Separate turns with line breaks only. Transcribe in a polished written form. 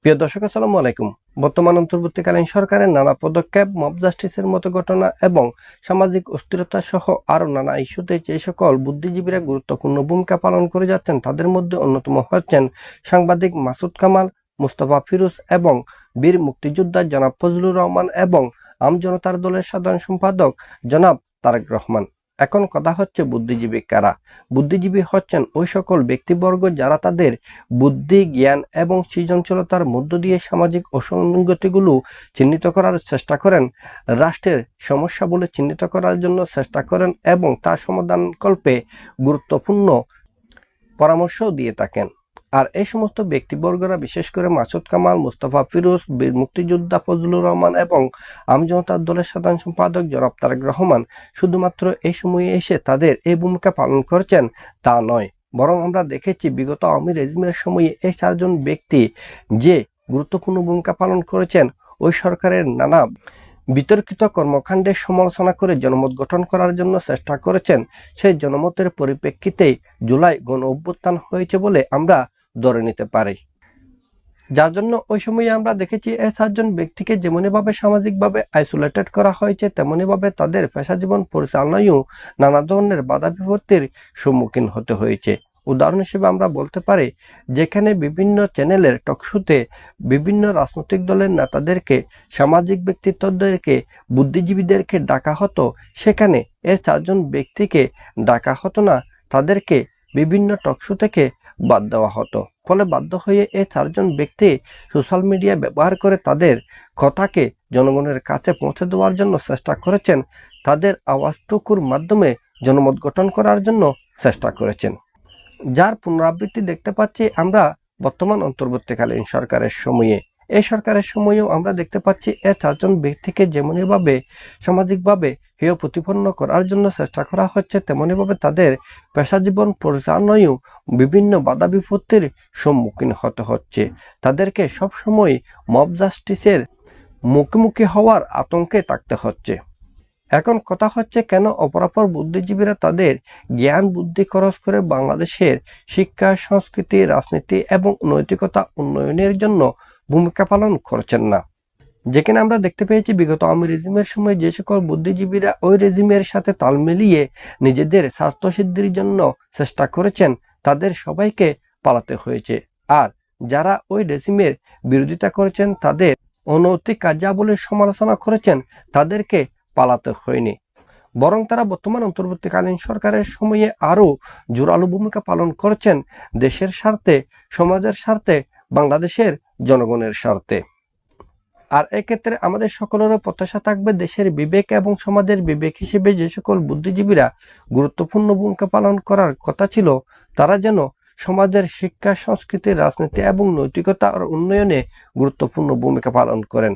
প্রিয় দর্শক, আসসালামু আলাইকুম। বর্তমান অন্তর্বর্তীকালীন সরকারের নানা পদক্ষেপ, মব জাস্টিসের মতো ঘটনা এবং সামাজিক অস্থিরতা সহ আরও নানা ইস্যুতে যে সকল বুদ্ধিজীবীরা গুরুত্বপূর্ণ ভূমিকা পালন করে যাচ্ছেন তাদের মধ্যে অন্যতম হচ্ছেন সাংবাদিক মাসুদ কামাল, মুস্তফা ফিরোজ এবং বীর মুক্তিযোদ্ধা জনাব ফজলুর রহমান এবং আমজনতার দলের সাধারণ সম্পাদক জনাব তারেক রহমান। এখন কথা হচ্ছে বুদ্ধিজীবী কারা? বুদ্ধিজীবী হচ্ছেন ওই সকল ব্যক্তিবর্গ যারা তাদের বুদ্ধি, জ্ঞান এবং সৃজনশীলতার মধ্য দিয়ে সামাজিক অসঙ্গতিগুলো চিহ্নিত করার চেষ্টা করেন, রাষ্ট্রের সমস্যা বলে চিহ্নিত করার জন্য চেষ্টা করেন এবং তার সমাধানকল্পে গুরুত্বপূর্ণ পরামর্শ দিয়ে থাকেন। আর এই সমস্ত ব্যক্তিবর্গরা বিশেষ করে মাসুদ কামাল, মুস্তফা ফিরোজ, বীর মুক্তিযোদ্ধা ফজলুর রহমান এবং আমজনতার দলের সাধারণ সম্পাদক জনাব তারেক রহমান শুধুমাত্র এই সময়ে এসে তাদের এই ভূমিকা পালন করছেন তা নয়, বরং আমরা দেখেছি বিগত আওয়ামী রেজিমের সময়ে এই চারজন ব্যক্তি যে গুরুত্বপূর্ণ ভূমিকা পালন করেছেন, ওই সরকারের নানা বিতর্কিত কর্মকাণ্ডের সমালোচনা করে জনমত গঠন করার জন্য চেষ্টা করেছেন। সেই জনমতের পরিপ্রেক্ষিতেই জুলাই গণ অভ্যুত্থান হয়েছে বলে আমরা ধরে নিতে পারি। যার জন্য ওই সময়ে আমরা দেখেছি এই চারজন ব্যক্তিকে যেমনইভাবে সামাজিকভাবে আইসোলেটেড করা হয়েছে, তেমনইভাবে তাদের পেশা জীবন পরিচালনায়ও নানা ধরনের বাধা বিপত্তির সম্মুখীন হতে হয়েছে। উদাহরণ হিসেবে আমরা বলতে পারি, যেখানে বিভিন্ন চ্যানেলের টকশোতে বিভিন্ন রাজনৈতিক দলের নেতাদেরকে, সামাজিক ব্যক্তিত্বদেরকে, বুদ্ধিজীবীদেরকে ডাকা হতো, সেখানে এর চারজন ব্যক্তিকে ডাকা হতো না, তাদেরকে বিভিন্ন টকশো থেকে বাদ দেওয়া হতো। ফলে বাধ্য হয়ে এই চারজন ব্যক্তি সোশ্যাল মিডিয়া ব্যবহার করে তাদের কথাকে জনগণের কাছে পৌঁছে দেওয়ার জন্য চেষ্টা করেছেন, তাদের আওয়াজটুকুর মাধ্যমে জনমত গঠন করার জন্য চেষ্টা করেছেন, যার পুনরাবৃত্তি দেখতে পাচ্ছি আমরা বর্তমান অন্তর্বর্তীকালীন সরকারের সময়ে। এই সরকারের সময়েও আমরা দেখতে পাচ্ছি এ চারজন ব্যক্তিকে যেমনইভাবে সামাজিকভাবে হেয় প্রতিপন্ন করার জন্য চেষ্টা করা হচ্ছে, তেমনইভাবে তাদের পেশাজীবন পরিচালনায়ও বিভিন্ন বাধা বিপত্তির সম্মুখীন হতে হচ্ছে। তাদেরকে সবসময় মব জাস্টিসের মুখোমুখি হওয়ার আতঙ্কে থাকতে হচ্ছে। এখন কথা হচ্ছে, কেন অপরাপর বুদ্ধিজীবীরা তাদের জ্ঞান বুদ্ধি খরচ করে বাংলাদেশের শিক্ষা, সংস্কৃতি, রাজনীতি এবং নৈতিকতা উন্নয়নের জন্য ভূমিকা পালন করছেন না? যেখানে আমরা দেখতে পেয়েছি বিগত আওয়ামী রেজিমের সময় যে সকল বুদ্ধিজীবীরা ওই রেজিমের সাথে তাল মিলিয়ে নিজেদের স্বার্থসিদ্ধির জন্য চেষ্টা করেছেন, তাদের সবাইকে পালাতে হয়েছে। আর যারা ওই রেজিমের বিরোধিতা করেছেন, তাদের অনৈতিক কার্যাবলীর সমালোচনা করেছেন, তাদেরকে পালাতে হয়নি, বরং তারা বর্তমান অন্তর্বর্তীকালীন সরকারের সময়ে আরও জোরালো ভূমিকা পালন করছেন দেশের স্বার্থে, সমাজের স্বার্থে, বাংলাদেশের জনগণের স্বার্থে। আর এক্ষেত্রে আমাদের সকলেরও প্রত্যাশা থাকবে, দেশের বিবেক এবং সমাজের বিবেক হিসেবে যে সকল বুদ্ধিজীবীরা গুরুত্বপূর্ণ ভূমিকা পালন করার কথা ছিল, তারা যেন সমাজের শিক্ষা, সংস্কৃতি, রাজনীতি এবং নৈতিকতার উন্নয়নে গুরুত্বপূর্ণ ভূমিকা পালন করেন।